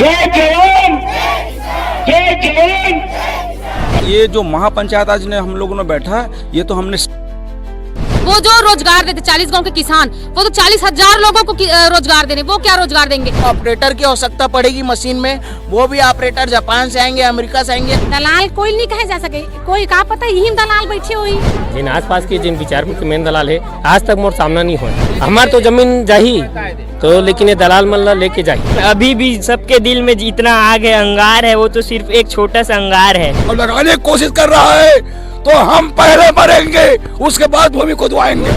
जय जवान, जय जवान। ये जो महापंचायत आज ने हम लोगों ने बैठा है, ये तो हमने वो जो रोजगार देते 40 गांव के किसान, वो तो 40,000 लोगों को रोजगार देने, वो क्या रोजगार देंगे। ऑपरेटर की आवश्यकता पड़ेगी मशीन में, वो भी ऑपरेटर जापान से आएंगे, अमेरिका से आएंगे। दलाल कोई नहीं कहे जा सके, कोई का पता यही दलाल बैठे हुई। जिन आसपास की जिन विचारपुर के मेन दलाल है, आज तक मोर सामना नहीं हुआ। हमार तो जमीन जाही तो, लेकिन ये दलाल मल्ला लेके जाही। अभी भी सबके दिल में जितना आग है, अंगार है, वो तो सिर्फ एक छोटा सा अंगार है। और लगाने की कोशिश कर रहा है तो हम पहले मरेंगे, उसके बाद भूमि को दुआएंगे।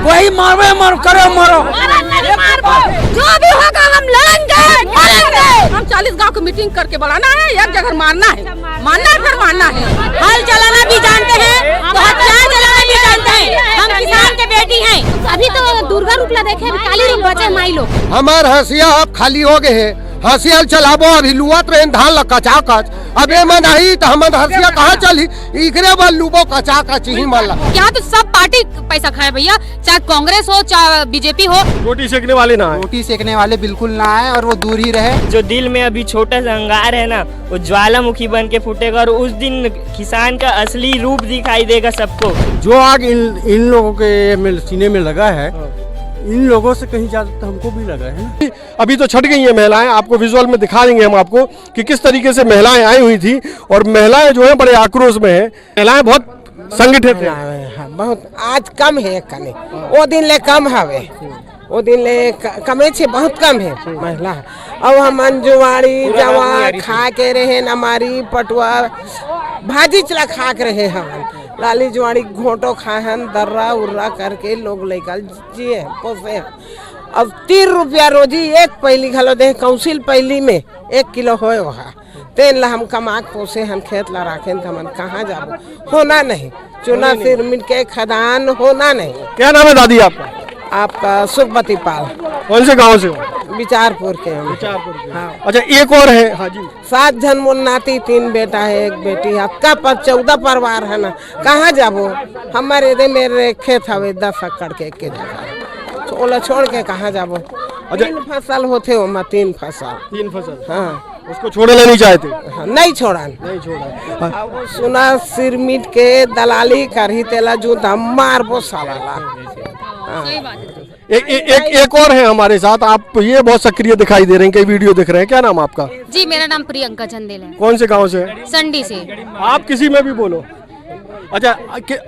वही मारवे मर करे मरो, जो भी होगा हम लड़ेंगे। हम 40 गांव की मीटिंग करके बुलाना है, एक जगह मारना है, फिर मारना है। हल चलाना भी जानते हैं, तो हथियार चलाना भी जानते हैं। हम किसान के बेटी हैं। अभी तो दुर्गा रूप ला देखे, काली रूप बचे माई लोग। हमार हसिया अब खाली हो गए है, हसिया चलाबो अभी लुआत रहे धान ल कचा कच। अब ए में नहीं तो हमर हसिया कहाँ चली, इकरे बल लुबो कचा कच ही माला। यहाँ तो सब पार्टी पैसा खाए भैया, चाहे कांग्रेस हो चाहे बीजेपी हो। रोटी सेकने वाले ना है, रोटी सेकने वाले बिल्कुल ना है, और वो दूर ही रहे। जो दिल में अभी छोटा सा अंगार है ना, वो ज्वालामुखी बन के फूटेगा, और उस दिन किसान का असली रूप दिखाई देगा सबको। जो आग इन लोगों के सीने में लगा है, इन लोगों से कहीं ज्यादा तो हमको भी लगा है। अभी तो छट गई हैं महिलाएं, आपको विजुअल में दिखा देंगे हम आपको कि किस तरीके से महिलाएं आई हुई थी, और महिलाएं जो है बड़े आक्रोश में है। महिलाएं बहुत संगठित है, बहुत आज कम है, कमे वो दिन ले कम हवे, वो दिन ले कमे छे, बहुत कम है महिला। अब हम जुआड़ी जवा खा के रहे, हमारी पटुआ भाजी चला खा के रहे, हम लाली जुआड़ी घोटो खाहन, दर्रा उर्रा करके लोग लेकर जिए पोसे। अब 3 रुपया रोजी एक पैली घलो दे, काउंसिल पैली में 1 किलो होए वहाँ तेन ला हम कमा के पोसे, हम खेत ला राखें तो हम कहाँ जाबो, होना नहीं। चुना सिर मिट के खदान होना नहीं। क्या नाम है दादी आपका? आपका सुखपति पाल। कौन से गांव से हो? बिचारपुर के हम। हाँ। अच्छा, एक और है। हाँ जी। 7 जन मोर नाती, 3 बेटा है, 1 बेटी। आपका 14 परिवार है ना, कहाँ जाबो। हमारे दे मेरे खेत हवे 10 एकड़ के जगह, ओला छोड़ के कहाँ जाबो। 3 फसल होते हो, 3 फसल। हाँ, उसको छोड़ना नहीं चाहते। हाँ, नहीं छोड़ा। सुना सिर मिट के दलाली करही तेला जो मार बो साला। एक और है हमारे साथ, आप ये बहुत सक्रिय दिखाई दे रहे हैं, कई वीडियो दिख रहे हैं। क्या नाम आपका? जी, मेरा नाम प्रियंका चंदेल है। कौन से गांव से? संडी से। आप किसी में भी बोलो। अच्छा,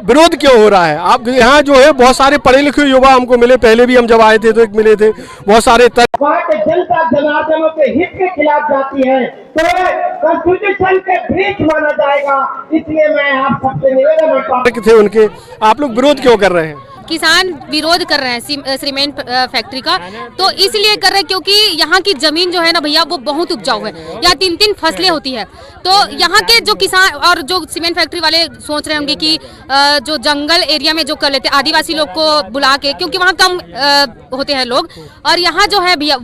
विरोध क्यों हो रहा है? आप यहाँ जो है बहुत सारे पढ़े लिखे युवा हमको मिले, पहले भी हम जब आए थे तो एक मिले थे, बहुत सारे वहाँ के जनता जनार्दनों के हित के खिलाफ जाती है तो कॉन्स्टिट्यूशन के ब्रीच माना जाएगा। इसलिए मैं आप सबसे निवेदन थे उनके, आप लोग विरोध क्यों कर रहे हैं? किसान विरोध कर रहे हैं सीमेंट फैक्ट्री का, तो इसलिए कर रहे हैं क्योंकि यहाँ की जमीन जो है ना भैया, वो बहुत उपजाऊ है। यहाँ 3-3 फसलें होती है, तो यहाँ के जो किसान और जो सीमेंट फैक्ट्री वाले सोच रहे होंगे कि जो जंगल एरिया में जो कर लेते आदिवासी लोग को बुला के, क्योंकि वहाँ कम होते हैं लोग, और यहाँ जो है भैया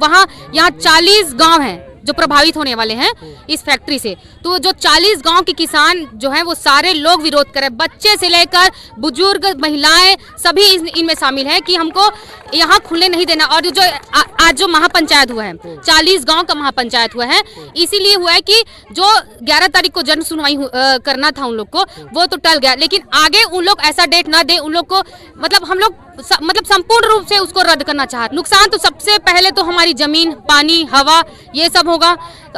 यहाँ 40 गाँव हैं जो प्रभावित होने वाले हैं इस फैक्ट्री से। तो जो 40 गांव के किसान जो हैं वो सारे लोग विरोध कर रहे हैं, बच्चे से लेकर बुजुर्ग, महिलाएं सभी इनमें शामिल हैं कि हमको यहाँ खुले नहीं देना। और जो आज जो महापंचायत हुआ है, 40 गांव का महापंचायत हुआ है, इसीलिए हुआ है कि जो 11 तारीख को जन सुनवाई करना था उन लोग को, वो तो टल गया, लेकिन आगे उन लोग ऐसा डेट ना दे उन लोग को, मतलब हम लोग संपूर्ण रूप से उसको रद्द करना चाहते। नुकसान तो सबसे पहले तो हमारी जमीन, पानी, हवा, ये सब होगा,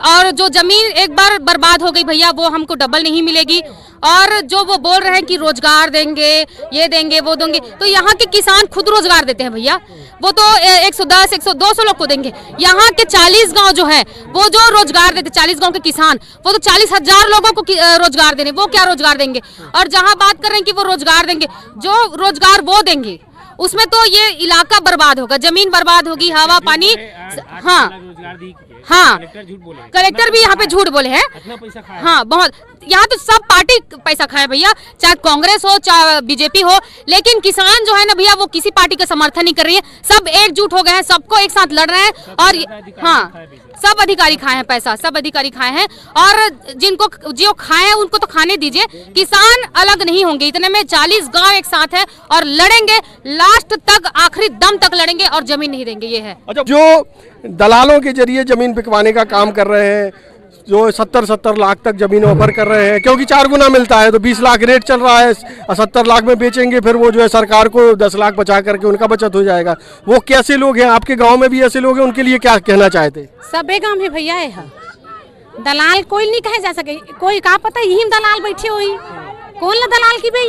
और जो जमीन एक बार बर्बाद हो गई भैया, वो हमको डबल नहीं मिलेगी। और जो वो बोल रहे हैं कि रोजगार देंगे, ये देंगे, वो देंगे, तो यहाँ के किसान खुद रोजगार देते हैं भैया, वो तो 110, 100, 200 लोग को देंगे। यहाँ के 40 गांव जो है वो जो रोजगार देते, 40 गांव के किसान, वो तो 40,000 लोगों को रोजगार देने, वो क्या रोजगार देंगे। और जहाँ बात कर रहे हैं कि वो रोजगार देंगे, जो रोजगार वो देंगे उसमें तो ये इलाका बर्बाद होगा, जमीन बर्बाद होगी, हवा पानी। हाँ हाँ, कलेक्टर भी यहाँ पे झूठ बोले हैं। हाँ, बहुत, यहाँ तो सब पार्टी पैसा खाए भैया, चाहे कांग्रेस हो चाहे बीजेपी हो, लेकिन किसान जो है ना भैया वो किसी पार्टी का समर्थन नहीं कर रही है। सब एकजुट हो गए हैं, सबको एक साथ लड़ रहे हैं। और हाँ, सब अधिकारी खाए हैं पैसा, सब अधिकारी खाए हैं। और जिनको जो खाए हैं उनको तो खाने दीजिए, किसान अलग नहीं होंगे। इतने में 40 गांव एक साथ है और लड़ेंगे लास्ट तक, आखिरी दम तक लड़ेंगे और जमीन नहीं देंगे। ये है अच्छा, जो दलालों के जरिए जमीन बिकवाने का काम कर रहे हैं, जो 70-70 लाख तक जमीन ऑफर कर रहे हैं, क्योंकि 4 गुना मिलता है तो 20 लाख रेट चल रहा है, 70 लाख में बेचेंगे, फिर वो जो है सरकार को 10 लाख बचा करके उनका बचत हो जाएगा। वो कैसे लोग हैं? आपके गांव में भी ऐसे लोग हैं, उनके लिए क्या कहना चाहते? सबे गांव में भैया है दलाल कोई नहीं कहे जा सके, कोई का पता यही दलाल बैठे हुई, कौन ला दलाल की बे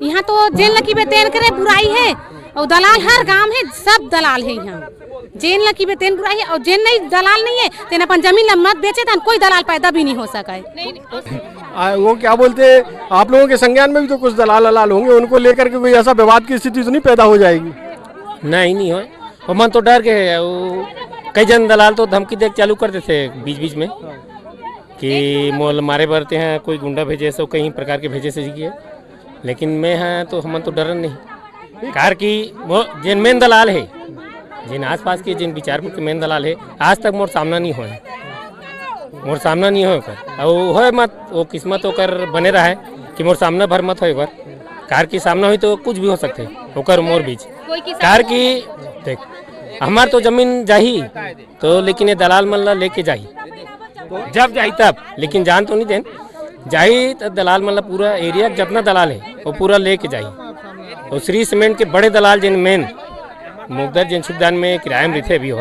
यहाँ तो जेल की बे तेन करे बुराई है, और दलाल हर गांव है, सब दलाल है यहाँ। जेन लकी बे तेन बुराई है, और जेन नहीं दलाल नहीं है तेन अपन जमीन मत बेचे, तन कोई दलाल पैदा भी नहीं हो सका है। वो क्या बोलते हैं, आप लोगों के संज्ञान में भी तो कुछ दलाल होंगे, उनको लेकर के कोई ऐसा विवाद की स्थिति तो नहीं पैदा हो जाएगी? नहीं हो, वो मन तो डर के है। वो कई जन दलाल तो धमकी देख चालू कर देते बीच बीच में कि मोल मारे भरते हैं, कोई गुंडा भेजे, सो कई प्रकार के भेजे से है। लेकिन मैं है तो हम तो डरन नहीं, कार की वो जिन मेन दलाल है, जिन आसपास के जिन विचारपुर के मेन दलाल है, आज तक मोर सामना नहीं हुआ, मोर सामना नहीं हो कर, और मत वो किस्मत होकर बने रहा है कि मोर सामना भर मत हो, कार की सामना हुई तो कुछ भी हो सकते होकर मोर बीच कार की देख हमार तो जमीन जाही तो, लेकिन ये दलाल मल्ला लेके जाही जब जाही तब, लेकिन जान तो नहीं देन जाही तो दलाल मल्ला पूरा एरिया जितना दलाल है वो पूरा लेके जाही। और श्री सीमेंट के बड़े दलाल जिन मेन मुकदर जिन सुखदान में किराए में रहते भी हो,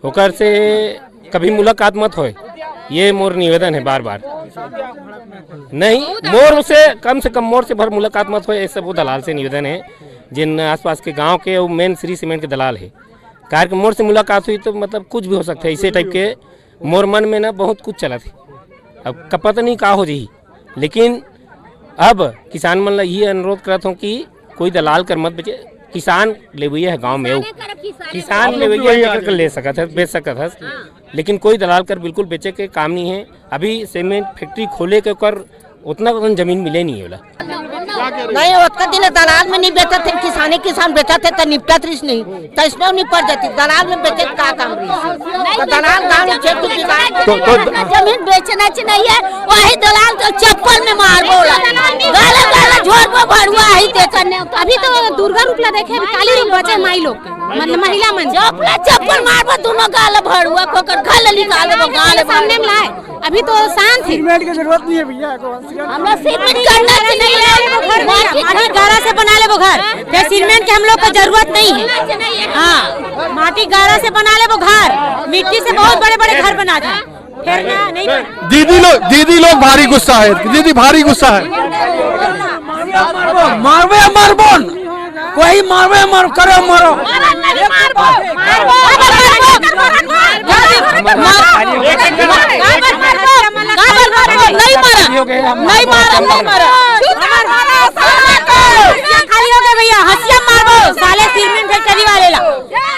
होकर से कभी मुलाकात मत हो, ये मोर निवेदन है बार बार। नहीं, मोर से कम मोर से भर मुलाकात मत हो, ऐसे वो दलाल से निवेदन है जिन आसपास के गांव के वो मेन श्री सीमेंट के दलाल है। कार के मोर से मुलाकात हुई तो मतलब कुछ भी हो सकता है, इसे टाइप के मोर मन में ना बहुत कुछ चला थी। अब का पता नहीं का हो जी, लेकिन अब किसान मन ला ये अनुरोध करता हूँ कि कोई दलाल कर मत बेचे, किसान ले है गांव में, किसान ले सकत है, बेच सकत है, लेकिन कोई दलाल कर बिल्कुल बेचे के काम नहीं है। अभी सीमेंट फैक्ट्री खोले के कर उतना जमीन मिले नहीं है, नहीं उतना दिन दलाल में नहीं बेचा थे, किसान बेचा थे तो निपटा थी नहीं, तो इसमें निपट जाती, दलाल में बेचे का काम रही तो दलाल गाँव में जमीन बेचना नहीं है, वही दलाल तो चप्पल में मार बोला गाला गाला झोर में भरुआ ही देखने। अभी तो दुर्गा रूप ला देखे, काली रूप बचे माई लोग मतलब महिला मन चप्पल मार दोनों गाला भरुआ को घर निकाले वो गाले सामने में लाए। अभी तो शांत है, सीमेंट की जरूरत नहीं है भैया, हमरा सीमेंट करना नहीं है, माटी गारा से बना ले वो घर, फिर सीमेंट की हम लोग को जरूरत नहीं है। हाँ, माटी गारा से बना ले वो घर, मिट्टी से बहुत बड़े बड़े घर बना दे। दीदी लोग भारी गुस्सा है, दीदी भारी गुस्सा है। मारवे मारबोन, कोई मारवे मार करे मारो, भैया हंसिया मारबो साले सीमेंट फैक्ट्री वाले ला,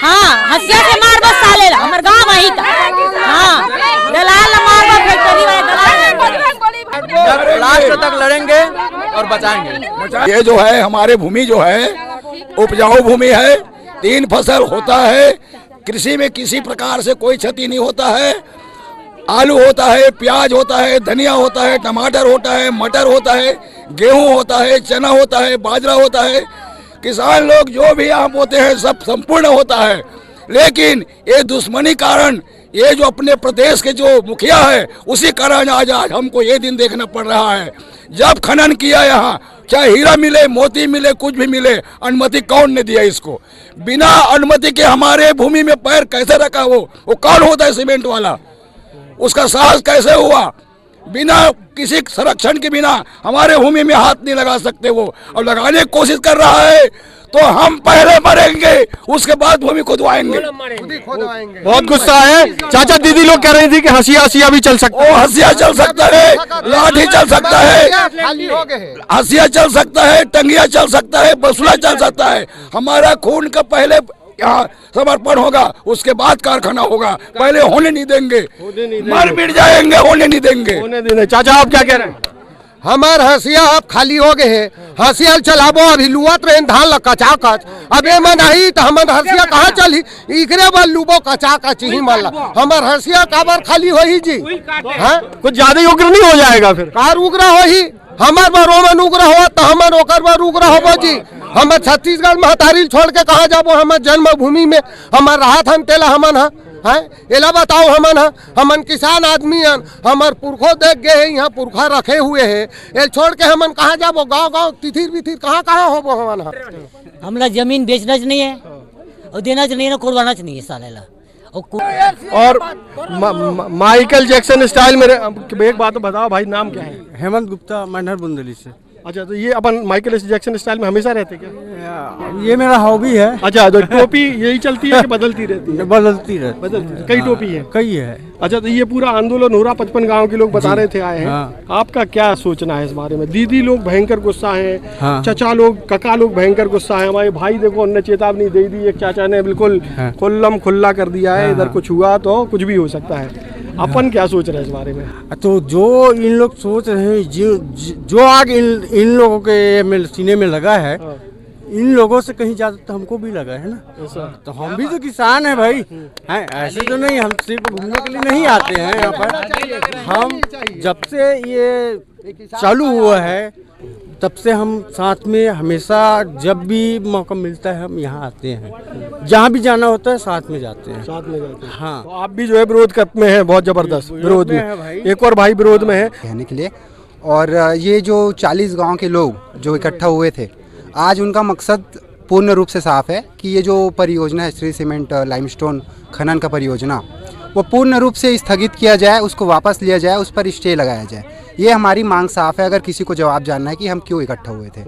हाँ हंसिया से मारबो साले ला, हमारे गाँव वही था। हाँ, दलाल मारबो फैक्ट्री वाले दलाल, लास्ट तक लड़ेंगे और बचाएंगे। ये जो है हमारे भूमि जो है उपजाऊ भूमि है, 3 फसल होता है, कृषि में किसी प्रकार से कोई क्षति नहीं होता है। आलू होता है, प्याज होता है, धनिया होता है, टमाटर होता है, मटर होता है, गेहूं होता है, चना होता है, बाजरा होता है। किसान लोग जो भी यहाँ बोते हैं सब संपूर्ण होता है, लेकिन ये दुश्मनी कारण ये जो अपने प्रदेश के जो मुखिया है उसी कारण आज हमको ये दिन देखना पड़ रहा है। जब खनन किया यहाँ, चाहे हीरा मिले, मोती मिले, कुछ भी मिले, अनुमति कौन ने दिया इसको? बिना अनुमति के हमारे भूमि में पैर कैसे रखा? वो कौन होता है सीमेंट वाला? उसका साहस कैसे हुआ? बिना किसी संरक्षण के बिना हमारे भूमि में हाथ नहीं लगा सकते वो, और लगाने की कोशिश कर रहा है तो हम पहले मरेंगे, उसके बाद भूमि खुदवाएंगे। बहुत गुस्सा है चाचा। दीदी लोग कह रही थी कि हंसिया भी चल सकता है, हंसिया चल सकता है, लाठी चल सकता है, हंसिया चल सकता है, टंगिया चल सकता है, बसुला चल सकता है। हमारा खून का पहले यहाँ समर्पण होगा, उसके बाद कारखाना होगा, पहले होने नहीं देंगे, मर मिट जाएंगे, होने नहीं देंगे। होने देने। चाचा आप क्या कह रहे हैं? हमार हसिया अब खाली हो गए है, हसिया चलाबो अभी लुआत रहे धान ल कचा कच, अब ए मन आई तो हमार हसिया कहाँ चली, इकरे बार लुबो कचा कच ही माला, हमार हसिया काबर खाली हो ही जी, हाँ कुछ ज्यादा ही उग्र नहीं हो जाएगा फिर? कार उग्र हो ही, हमार बार रोमन उग्र हो तो हमार ओकर बार उग्र हो जी, हमार छत्तीसगढ़ महतारी छोड़ के कहाँ जाबो, हमार जन्मभूमि में हमार राहत हम तेला हमन है, एला बताओ हमन किसान आदमी हन, हमार पुरखो देख गए है, यहाँ पुरखा रखे हुए है, ये छोड़ के हमन कहाँ जाबो, गांव तिथिर बिथिर कहाँ होबो हमन। हमला जमीन बेचना नहीं है और देना नहीं है, कुर्बाना नहीं है साले ला। और माइकल जैक्सन स्टाइल में एक बात तो बताओ भाई, नाम क्या है? हेमंत गुप्ता, मनहर बुंदेली से। अच्छा, तो ये अपन माइकल जैक्सन स्टाइल में हमेशा रहते क्या? ये मेरा हॉबी है। अच्छा, तो टोपी यही चलती है कि बदलती रहती है? बदलती रहती, कई टोपी है? कई है। अच्छा, तो ये पूरा आंदोलन हो रहा, 55 गांव के लोग बता रहे थे आए हैं, आपका क्या सोचना है इस बारे में? दीदी लोग भयंकर गुस्सा है, चाचा लोग, काका लोग भयंकर गुस्सा है, हमारे भाई देखो उन्होंने चेतावनी दे दी, एक चाचा ने बिल्कुल खुल्लम खुल्ला कर दिया है, इधर कुछ हुआ तो कुछ भी हो सकता है। अपन क्या सोच रहे हैं इस बारे में? तो जो इन लोग सोच रहे हैं, जो आग इन लोगों के सीने में लगा है, इन लोगों से कहीं ज्यादा तो हमको भी लगा है ना। तो हम भी तो किसान है भाई, हैं ऐसे तो नहीं, हम सिर्फ घूमने के लिए नहीं आते हैं यहाँ पर। हम जब से ये चालू हुआ है तब से हम साथ में हमेशा, जब भी मौका मिलता है हम यहाँ आते हैं, जहाँ भी जाना होता है साथ में जाते हैं। हाँ, तो आप भी जो है विरोध में है, बहुत जबरदस्त विरोध में। एक और भाई विरोध में है कहने के लिए। और ये जो 40 गांव के लोग जो इकट्ठा हुए थे, आज उनका मकसद पूर्ण रूप से साफ है कि ये जो परियोजना है श्री सीमेंट लाइमस्टोन खनन का परियोजना, वो पूर्ण रूप से स्थगित किया जाए, उसको वापस लिया जाए, उस पर स्टे लगाया जाए। ये हमारी मांग साफ है, अगर किसी को जवाब जानना है कि हम क्यों इकट्ठा हुए थे।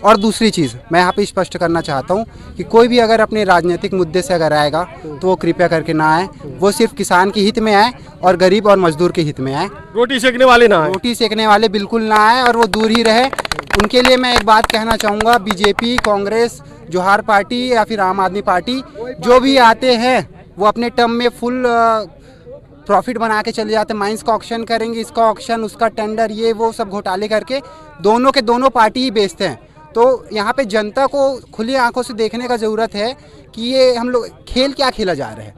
और दूसरी चीज़ मैं यहाँ पे स्पष्ट करना चाहता हूँ कि कोई भी अगर अपने राजनीतिक मुद्दे से अगर आएगा तो वो कृपया करके ना आए, वो सिर्फ किसान के हित में आए और गरीब और मजदूर के हित में आए। रोटी सेकने वाले ना आए, रोटी सेकने वाले बिल्कुल ना आए और वो दूर ही रहे। उनके लिए मैं एक बात कहना चाहूँगा, बीजेपी, कांग्रेस, जोहार पार्टी या फिर आम आदमी पार्टी, जो भी आते हैं वो अपने टर्म में फुल प्रॉफिट बना के चले जाते हैं। माइंस का ऑक्शन करेंगे, इसका ऑक्शन, उसका टेंडर, ये वो सब घोटाले करके दोनों के दोनों पार्टी ही बेचते हैं। तो यहाँ पे जनता को खुली आंखों से देखने का ज़रूरत है कि ये हम लोग खेल क्या खेला जा रहा है।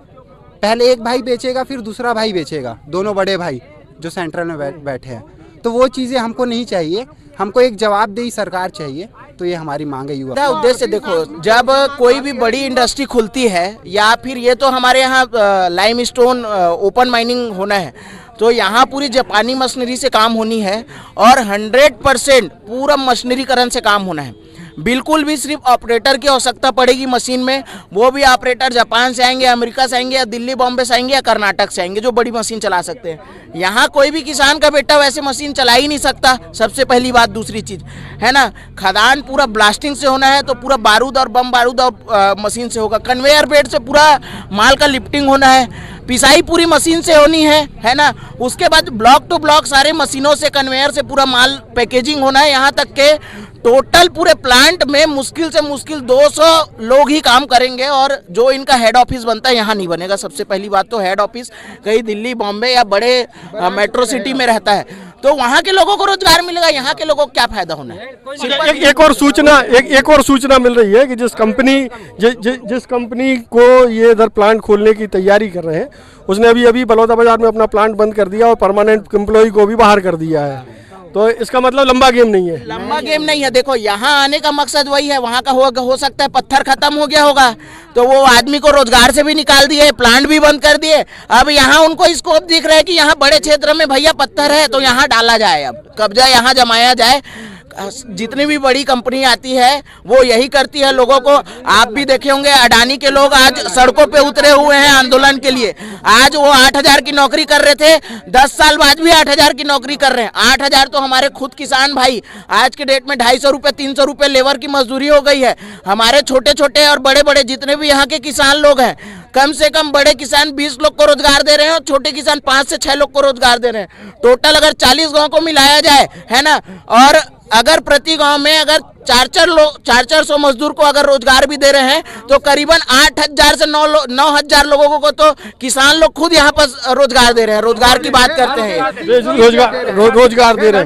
पहले एक भाई बेचेगा, फिर दूसरा भाई बेचेगा, दोनों बड़े भाई जो सेंट्रल में बैठे हैं। तो वो चीज़ें हमको नहीं चाहिए, हमको एक जवाबदेही सरकार चाहिए। तो ये हमारी मांग है। युवा उद्देश्य देखो, जब कोई भी बड़ी इंडस्ट्री खुलती है या फिर ये तो हमारे यहाँ लाइमस्टोन ओपन माइनिंग होना है, तो यहाँ पूरी जापानी मशीनरी से काम होनी है और 100% पूरा मशीनरीकरण से काम होना है। बिल्कुल भी सिर्फ ऑपरेटर की आवश्यकता पड़ेगी मशीन में, वो भी ऑपरेटर जापान से आएंगे, अमेरिका से आएंगे, या दिल्ली बॉम्बे से आएंगे, या कर्नाटक से आएंगे, जो बड़ी मशीन चला सकते हैं। यहाँ कोई भी किसान का बेटा वैसे मशीन चला ही नहीं सकता, सबसे पहली बात। दूसरी चीज़ है ना, खदान पूरा ब्लास्टिंग से होना है, तो पूरा बारूद और बम बारूद और मशीन से होगा। कन्वेयर बेल्ट से पूरा माल का लिफ्टिंग होना है, पिसाई पूरी मशीन से होनी है ना। उसके बाद ब्लॉक टू ब्लॉक सारे मशीनों से, कन्वेयर से पूरा माल पैकेजिंग होना है। यहाँ तक के टोटल पूरे प्लांट में मुश्किल से मुश्किल 200 लोग ही काम करेंगे, और जो इनका हेड ऑफिस बनता है यहाँ नहीं बनेगा। सबसे पहली बात तो हेड ऑफिस कहीं दिल्ली, बॉम्बे या बड़े मेट्रो सिटी में रहता है, तो वहाँ के लोगों को रोजगार मिलेगा, यहाँ के लोगों को क्या फायदा होना है। एक और सूचना मिल रही है कि जिस कंपनी को ये इधर प्लांट खोलने की तैयारी कर रहे हैं, उसने अभी बलौदाबाजार में अपना प्लांट बंद कर दिया और परमानेंट एम्प्लॉय को भी बाहर कर दिया है। तो इसका मतलब लंबा गेम नहीं है। लंबा गेम नहीं है। देखो, यहाँ आने का मकसद वही है। वहाँ का हो सकता है पत्थर खत्म हो गया होगा, तो वो आदमी को रोजगार से भी निकाल दिए, प्लांट भी बंद कर दिए। अब यहाँ उनको स्कोप दिख रहा है कि यहाँ बड़े क्षेत्र में भैया पत्थर है, तो यहाँ डाला जाए, अब कब्जा यहाँ जमाया जाए। जितनी भी बड़ी कंपनी आती है वो यही करती है लोगों को। आप भी देखे होंगे, अडानी के लोग आज सड़कों पे उतरे हुए हैं आंदोलन के लिए। आज वो 8,000 की नौकरी कर रहे थे, 10 साल बाद भी 8,000 की नौकरी कर रहे हैं। 8,000 तो हमारे खुद किसान भाई, आज के डेट में 250 रुपये 300 रुपये लेबर की मजदूरी हो गई है। हमारे छोटे छोटे और बड़े बड़े जितने भी यहाँ के किसान लोग हैं, कम से कम बड़े किसान 20 लोग को रोजगार दे रहे हैं और छोटे किसान 5 से 6 लोग को रोजगार दे रहे हैं। टोटल अगर 40 गांव को मिलाया जाए, है ना, और अगर प्रति गांव में अगर 400 मजदूर को अगर रोजगार भी दे रहे हैं तो करीबन 8,000 से 9,000 लोगों को तो किसान लोग खुद यहाँ पर रोजगार दे रहे हैं। रोजगार की बात करते हैं, रोजगार दे रहे हैं।